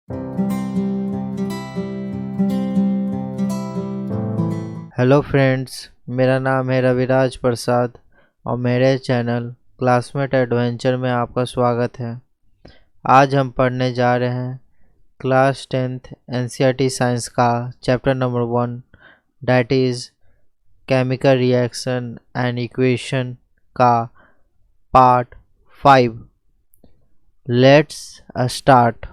Hello friends, मेरा नाम है रविराज प्रसाद और मेरे चैनल क्लासमेट एडवेंचर में आपका स्वागत है। आज हम पढ़ने जा रहे हैं क्लास 10th एनसीईआरटी साइंस का chapter number 1, that is chemical reaction and equation का part 5। Let's start.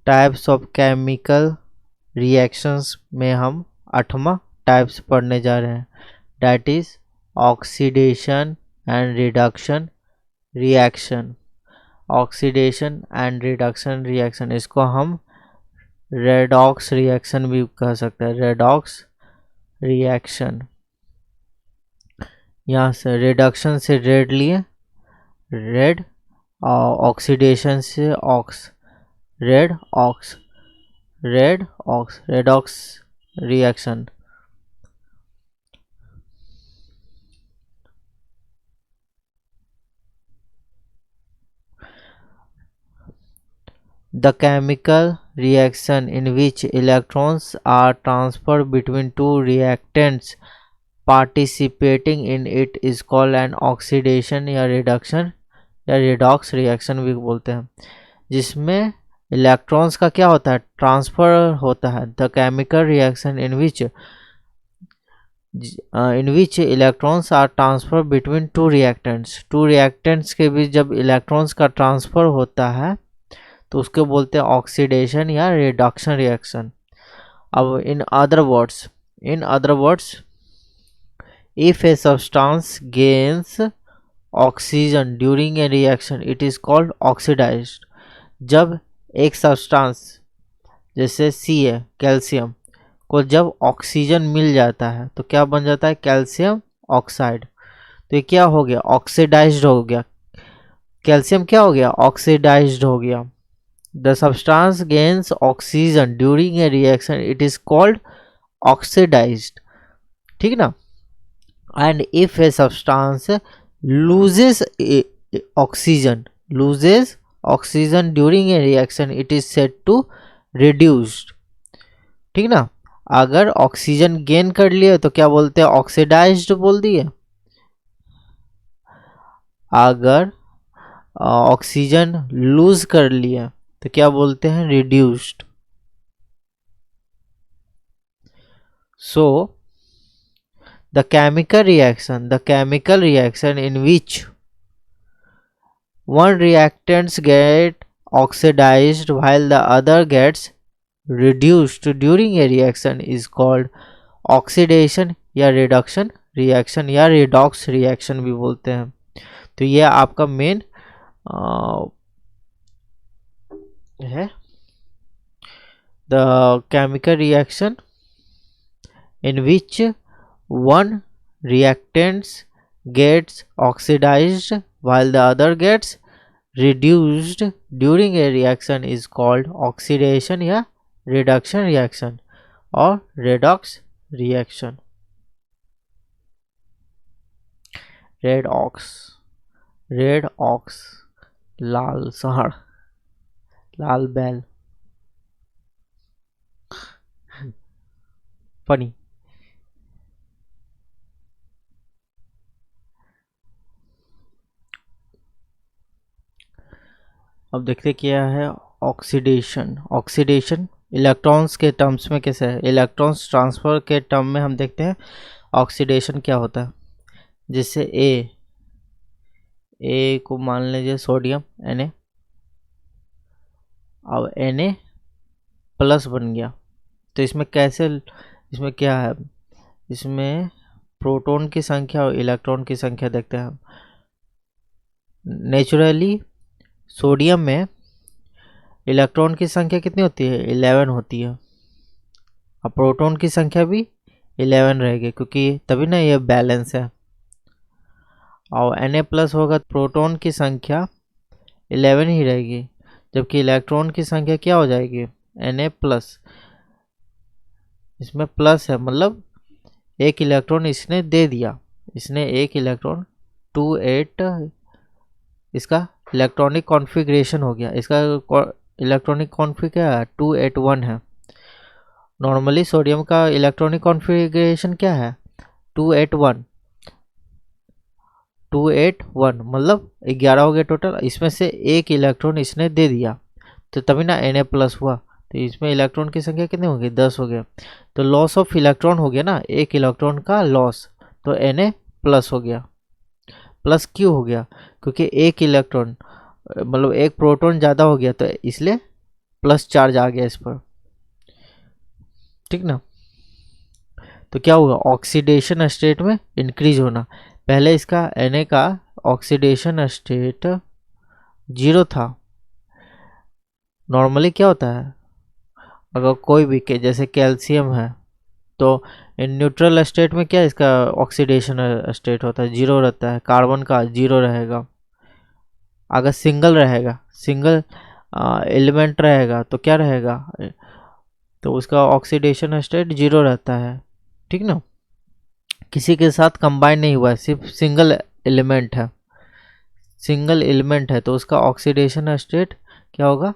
Types of chemical reactions में हम 8वां टाइप्स पढ़ने जा रहे हैं, that is oxidation and reduction reaction. Oxidation and reduction reaction, इसको हम रेडॉक्स रिएक्शन भी कह सकते हैं। रेडॉक्स रिएक्शन, यहाँ से रिडक्शन से रेड लिए, रेड, और ऑक्सीडेशन से ox, red ox, red ox, redox reaction. The chemical reaction in which electrons are transferred between two reactants participating in it is called an oxidation या reduction या redox reaction भी बोलते हैं, जिसमें electrons का क्या होता है, ट्रांसफर होता है। The chemical reaction in which electrons are transfer between two reactants के बीच जब इलेक्ट्रॉन्स का ट्रांसफर होता है तो उसको बोलते हैं ऑक्सीडेशन या रिडक्शन रिएक्शन। अब in other words if a substance gains oxygen during a reaction it is called oxidized. जब एक सब्सटेंस जैसे सी है, कैल्शियम को जब ऑक्सीजन मिल जाता है तो क्या बन जाता है, कैल्शियम ऑक्साइड। तो ये क्या हो गया, ऑक्सीडाइज्ड हो गया। कैल्शियम क्या हो गया, ऑक्सीडाइज्ड हो गया। The substance gains oxygen during a reaction, it is called oxidized, ठीक ना। And if a substance loses oxygen during a reaction, it is said to reduced, ठीक ना। अगर ऑक्सीजन गेन कर लिया तो क्या बोलते हैं, ऑक्सीडाइज्ड बोल दिए। अगर ऑक्सीजन लूज कर लिया तो क्या बोलते हैं, reduced. So the chemical reaction in which one reactants get oxidized while the other gets reduced during a reaction is called oxidation या reduction reaction या redox reaction भी बोलते हैं। तो ये आपका मेन है, the chemical reaction in which one reactant gets oxidized while the other gets reduced during a reaction is called oxidation या reduction reaction or redox reaction। Red ox, लाल साढ़, लाल बैल, फनी। अब देखते क्या है ऑक्सीडेशन इलेक्ट्रॉन्स के टर्म्स में कैसे है। इलेक्ट्रॉन्स ट्रांसफर के टर्म में हम देखते हैं ऑक्सीडेशन क्या होता है। जैसे ए को मान लीजिए सोडियम Na, अब Na प्लस बन गया तो इसमें इसमें क्या है, इसमें प्रोटॉन की संख्या और इलेक्ट्रॉन की संख्या देखते हैं हम। नेचुरली सोडियम में इलेक्ट्रॉन की संख्या कितनी होती है, 11 होती है। अब प्रोटॉन की संख्या भी 11 रहेगी क्योंकि तभी ना ये बैलेंस है। और Na प्लस होगा तो प्रोटॉन की संख्या 11 ही रहेगी, जबकि इलेक्ट्रॉन की संख्या क्या हो जाएगी, Na प्लस। इसमें प्लस है मतलब एक इलेक्ट्रॉन इसने दे दिया, इसने एक इलेक्ट्रॉन 2, 8 इसका इलेक्ट्रॉनिक कॉन्फ़िगरेशन हो गया। इसका इलेक्ट्रॉनिक कॉन्फ़िग क्या है, 281 है। नॉर्मली सोडियम का इलेक्ट्रॉनिक कॉन्फ़िगरेशन क्या है, 281। 281 मतलब 11 हो गया टोटल। इसमें से एक इलेक्ट्रॉन इसने दे दिया तो तभी ना Na+ हुआ। तो इसमें इलेक्ट्रॉन की संख्या कितनी हो गई, 10 हो गया। तो लॉस ऑफ इलेक्ट्रॉन हो गया ना, एक इलेक्ट्रॉन का लॉस, तो Na+ हो गया। प्लस क्यों हो गया, क्योंकि एक इलेक्ट्रॉन मतलब एक प्रोटॉन ज़्यादा हो गया तो इसलिए प्लस चार्ज आ गया इस पर, ठीक ना। तो क्या होगा, ऑक्सीडेशन स्टेट में इंक्रीज होना। पहले इसका Na का ऑक्सीडेशन स्टेट 0 था। नॉर्मली क्या होता है, अगर कोई भी के जैसे कैल्शियम है तो इन न्यूट्रल स्टेट में क्या इसका ऑक्सीडेशन स्टेट होता है, 0 रहता है। कार्बन का 0 रहेगा। अगर सिंगल रहेगा, सिंगल एलिमेंट रहेगा तो क्या रहेगा, तो उसका ऑक्सीडेशन स्टेट 0 रहता है, ठीक ना। किसी के साथ कंबाइन नहीं हुआ है, सिर्फ सिंगल एलिमेंट है, सिंगल एलिमेंट है तो उसका ऑक्सीडेशन स्टेट क्या होगा,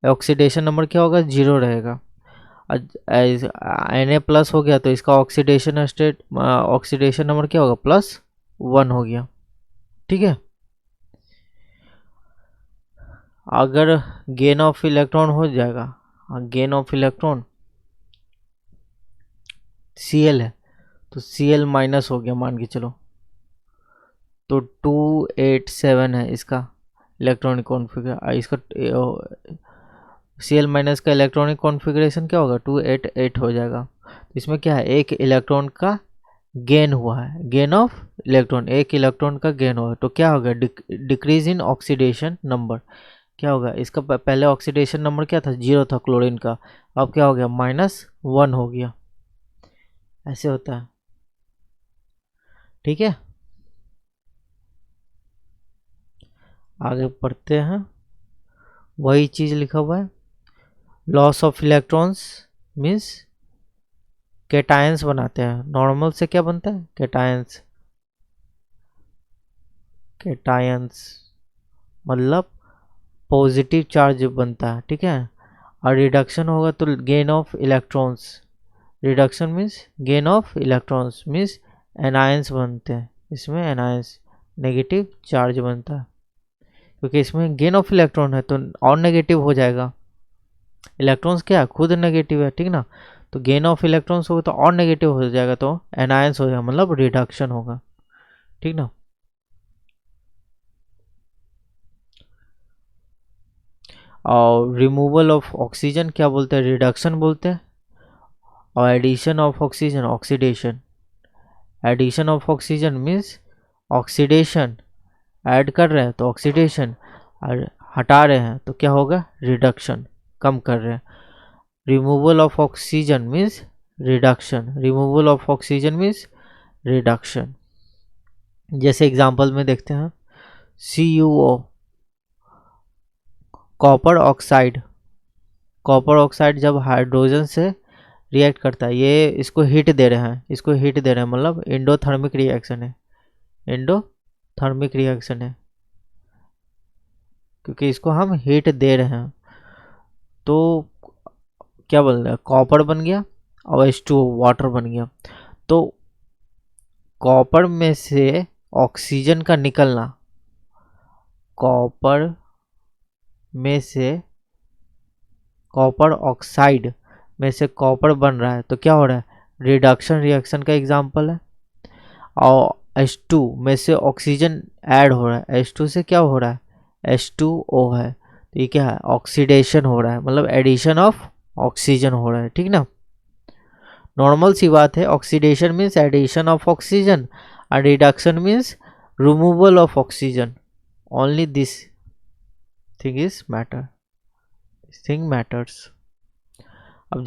ऑक्सीडेशन नंबर क्या होगा, 0 रहेगा। Na+ हो गया तो इसका ऑक्सीडेशन स्टेट ऑक्सीडेशन नंबर क्या होगा, +1 हो गया, ठीक है। अगर गेन ऑफ इलेक्ट्रॉन हो जाएगा, गेन ऑफ इलेक्ट्रॉन Cl है तो Cl- हो गया मान के चलो, तो 287 है इसका इलेक्ट्रॉनिक कॉन्फ़िगरेशन। इसका Cl- का इलेक्ट्रॉनिक कॉन्फ़िगरेशन क्या होगा, 288 हो जाएगा। इसमें क्या है, एक इलेक्ट्रॉन का गेन हुआ है, गेन ऑफ इलेक्ट्रॉन, एक इलेक्ट्रॉन का गेन हुआ है तो क्या होगा, डिक्रीज इन ऑक्सीडेशन नंबर। क्या होगा, इसका पहले ऑक्सीडेशन नंबर क्या था, 0 था क्लोरीन का, अब क्या हो गया, -1 हो गया। ऐसे होता है, ठीक है। आगे पढ़ते हैं, वही चीज़ लिखा हुआ है। Loss of electrons means cations बनाते हैं। नॉर्मल से क्या बनता है, कैटायंस, कैटायंस मतलब पॉजिटिव चार्ज बनता है, ठीक है। और रिडक्शन होगा तो gain of electrons, reduction means gain of electrons means anions बनते हैं, इसमें एनायंस नेगेटिव चार्ज बनता है, क्योंकि इसमें गेन ऑफ इलेक्ट्रॉन है तो और नेगेटिव हो जाएगा। इलेक्ट्रॉन्स क्या खुद नेगेटिव है, ठीक ना, तो गेन ऑफ इलेक्ट्रॉन्स होगा तो और नेगेटिव हो जाएगा तो एनायंस हो जाएगा, मतलब रिडक्शन होगा, ठीक ना। और रिमूवल ऑफ ऑक्सीजन क्या बोलते हैं, रिडक्शन बोलते हैं। और addition of oxygen, oxidation. Addition of oxygen means oxidation, add कर रहे हैं तो ऑक्सीडेशन, और हटा रहे हैं तो क्या होगा, रिडक्शन, कम कर रहे हैं। Removal of oxygen means reduction, removal of oxygen means reduction. जैसे एग्जांपल में देखते हैं, CuO copper oxide, copper oxide जब हाइड्रोजन से रिएक्ट करता है, ये इसको हीट दे रहे हैं, इसको हीट दे रहे हैं मतलब एंडोथर्मिक रिएक्शन है, एंडोथर्मिक रिएक्शन है, क्योंकि इसको हम हीट दे रहे हैं। तो क्या बोल रहे हैं, कॉपर बन गया और H2O वाटर बन गया। तो कॉपर में से ऑक्सीजन का निकलना, कॉपर में से कॉपर ऑक्साइड में से कॉपर बन रहा है तो क्या हो रहा है, रिडक्शन रिएक्शन का एग्जांपल है। और H2 में से ऑक्सीजन ऐड हो रहा है, H2 से क्या हो रहा है, H2O है, तो ये क्या है, ऑक्सीडेशन हो रहा है, मतलब एडिशन ऑफ ऑक्सीजन हो रहा है, ठीक ना। नॉर्मल सी बात है, oxidation means addition of oxygen और reduction means removal of oxygen. Only this thing is matter, this thing matters. अब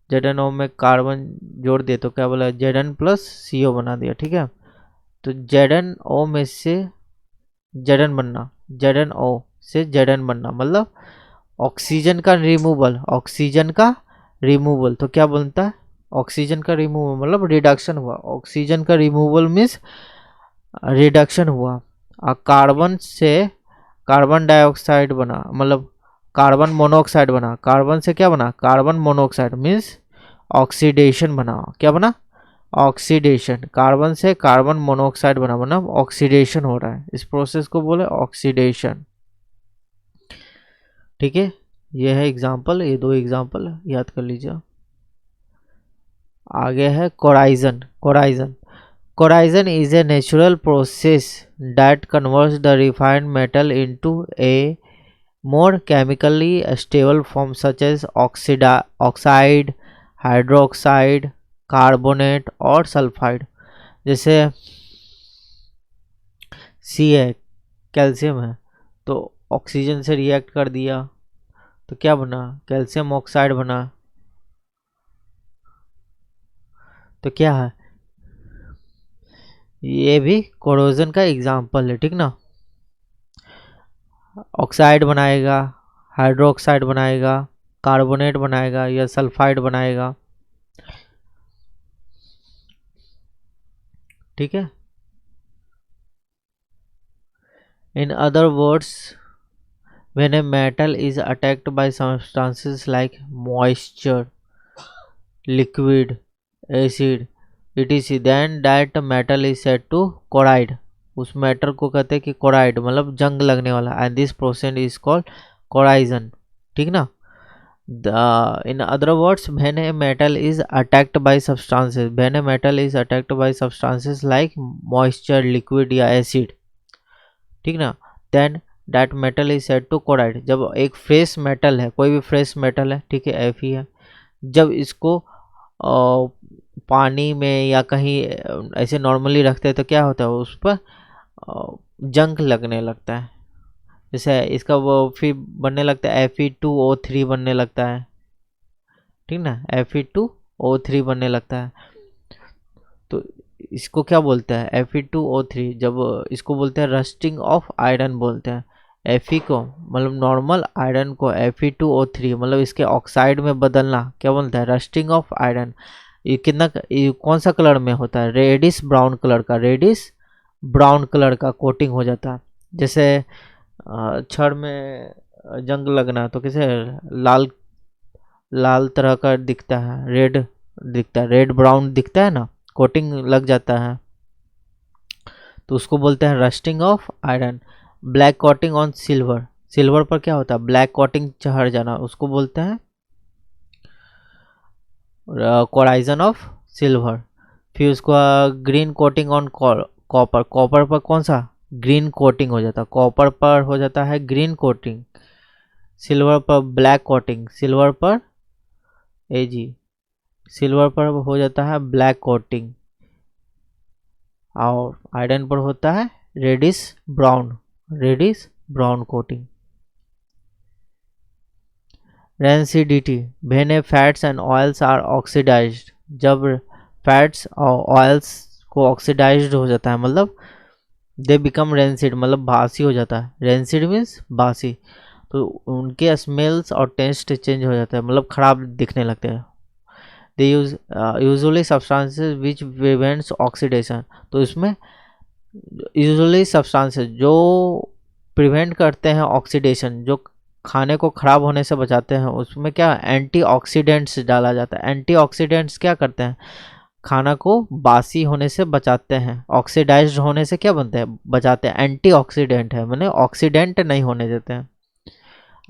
Zn O में कार्बन जोड़ दिए तो क्या बोला, Zn+CO बना दिया, ठीक है। तो ZnO में से Zn बनना, ZnO से Zn बनना मतलब ऑक्सीजन का रिमूवल, ऑक्सीजन का रिमूवल तो क्या बनता है, ऑक्सीजन का रिमूवल मतलब रिडक्शन हुआ, ऑक्सीजन का रिमूवल मीन्स रिडक्शन हुआ। कार्बन से कार्बन डाइऑक्साइड बना, मतलब कार्बन मोनोऑक्साइड बना। कार्बन से क्या बना? कार्बन मोनोऑक्साइड मीन्स ऑक्सीडेशन बना। क्या बना? ऑक्सीडेशन। कार्बन से कार्बन मोनोऑक्साइड बना, बना ऑक्सीडेशन हो रहा है, इस प्रोसेस को बोले ऑक्सीडेशन। ठीक है, ये है एग्जाम्पल, ये दो एग्जाम्पल याद कर लीजिए। आगे है कोराइजन। कोराइजन Corrosion is a natural process that converts the refined metal into a more chemically stable form such as oxide, hydroxide, carbonate और सल्फाइड। जैसे सी है, कैल्शियम है, तो ऑक्सीजन से रिएक्ट कर दिया तो क्या बना? कैल्शियम ऑक्साइड बना। तो क्या है? ये भी कोरोजन का एग्जाम्पल है। ठीक ना, ऑक्साइड बनाएगा, हाइड्रोक्साइड बनाएगा, कार्बोनेट बनाएगा या सल्फाइड बनाएगा। ठीक है, in other words when a metal is attacked by substances like moisture, liquid, acid etc, then that metal is said to corrode. उस मेटल को कहते हैं कि कोराइड, मतलब जंग लगने वाला, and this process is called corrosion. ठीक ना, in other words when a metal is attacked by substances, when a metal is attacked by substances like moisture, liquid या acid, ठीक ना, then that metal is said to corrode। जब एक fresh metal है, कोई भी फ्रेश मेटल है, ठीक है, Fe है, जब इसको पानी में या कहीं ऐसे नॉर्मली रखते हैं तो क्या होता है? उस पर जंग लगने लगता है। जैसे इसका वो फिर बनने लगता है Fe2O3 बनने लगता है। ठीक ना, Fe2O3 बनने लगता है। तो इसको क्या बोलते हैं? Fe2O3, जब इसको बोलते हैं रस्टिंग ऑफ आयरन बोलते हैं। Fe को मतलब नॉर्मल आयरन को Fe2O3 मतलब इसके ऑक्साइड में बदलना क्या बोलता है? Rusting of iron. ये कौन सा कलर में होता है? रेडिश ब्राउन कलर का, रेडिश ब्राउन कलर का कोटिंग हो जाता है। जैसे छड़ में जंग लगना तो कैसे लाल लाल तरह का दिखता है, रेड दिखता है, रेड ब्राउन दिखता है ना, कोटिंग लग जाता है, तो उसको बोलते हैं rusting of iron. Black coating on silver, silver पर क्या होता है? ब्लैक कोटिंग चढ़ जाना, उसको बोलते हैं कोराइजन ऑफ सिल्वर। फिर उसको green coating on copper, copper पर कौन सा? ग्रीन कोटिंग हो जाता है, कॉपर पर हो जाता है ग्रीन कोटिंग। सिल्वर पर ब्लैक कोटिंग, सिल्वर पर सिल्वर पर हो जाता है ब्लैक कोटिंग, और आयरन पर होता है reddish brown coating. Rancidity, when fats and oils are oxidized, जब फैट्स और ऑयल्स को ऑक्सीडाइज्ड हो जाता है, मतलब दे बिकम रेंसिड, मतलब बासी हो जाता है। रेंसिड मीन्स बासी, तो उनके स्मेल्स और टेस्ट चेंज हो जाता है, मतलब खराब दिखने लगते हैं। They usually substances which prevents oxidation, तो इसमें यूजुअली सब्सटेंसेस जो प्रिवेंट करते हैं ऑक्सीडेशन, जो खाने को ख़राब होने से बचाते हैं, उसमें क्या एंटीऑक्सीडेंट्स डाला जाता है। एंटीऑक्सीडेंट्स क्या करते हैं? खाना को बासी होने से बचाते हैं, ऑक्सीडाइज्ड होने से क्या बनते हैं? बचाते हैं। एंटीऑक्सीडेंट है माने ऑक्सीडेंट नहीं होने देते हैं।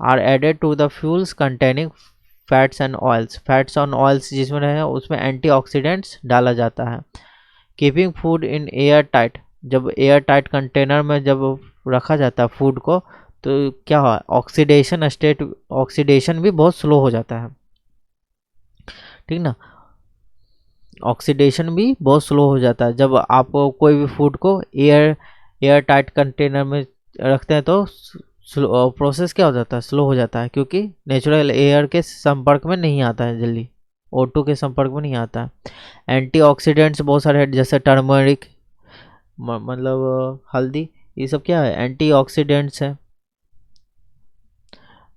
Are added to the fuels containing fats and oils, fats and oils जिसमें रहे उसमें एंटीऑक्सीडेंट्स डाला जाता है। Keeping food in air tight, जब एयर टाइट कंटेनर में जब रखा जाता है फूड को, तो क्या हुआ? ऑक्सीडेशन भी बहुत स्लो हो जाता है। ठीक ना, ऑक्सीडेशन भी बहुत स्लो हो जाता है जब आप कोई भी फूड को एयर टाइट कंटेनर में रखते हैं, तो प्रोसेस क्या हो जाता है? स्लो हो जाता है, क्योंकि नेचुरल एयर के संपर्क में नहीं आता है जल्दी, O2 के संपर्क में नहीं आता है। एंटीऑक्सीडेंट्स बहुत सारे हैं, जैसे टर्मरिक मतलब हल्दी, ये सब क्या है? एंटीऑक्सीडेंट्स है।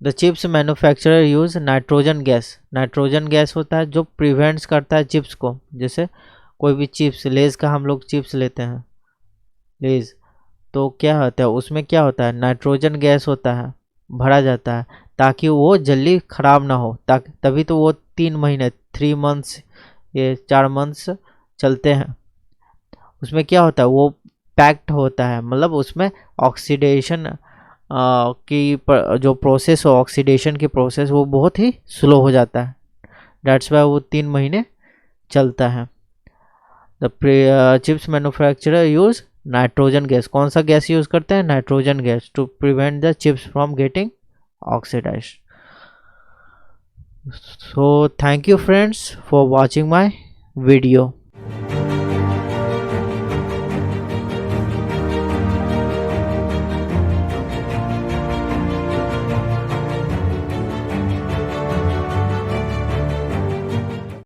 The chips manufacturer use nitrogen gas, nitrogen gas होता है जो प्रिवेंट्स करता है चिप्स को। जैसे कोई भी चिप्स, लेज का हम लोग चिप्स लेते हैं, लेज, तो क्या होता है उसमें, क्या होता है नाइट्रोजन गैस होता है, भरा जाता है ताकि वो जल्दी खराब ना हो, ताकि तभी तो वो 3 महीने 3 मंथ्स, ये 4 मंथ्स चलते हैं। उसमें क्या होता है वो पैक्ड होता है, मतलब उसमें ऑक्सीडेशन जो प्रोसेस हो, ऑक्सीडेशन की प्रोसेस वो बहुत ही स्लो हो जाता है। डेट्स वाई वो 3 महीने चलता है। The chips manufacturer use nitrogen gas, कौन सा गैस यूज करते हैं, nitrogen gas, to prevent the chips from getting oxidized. So thank you friends for watching my video.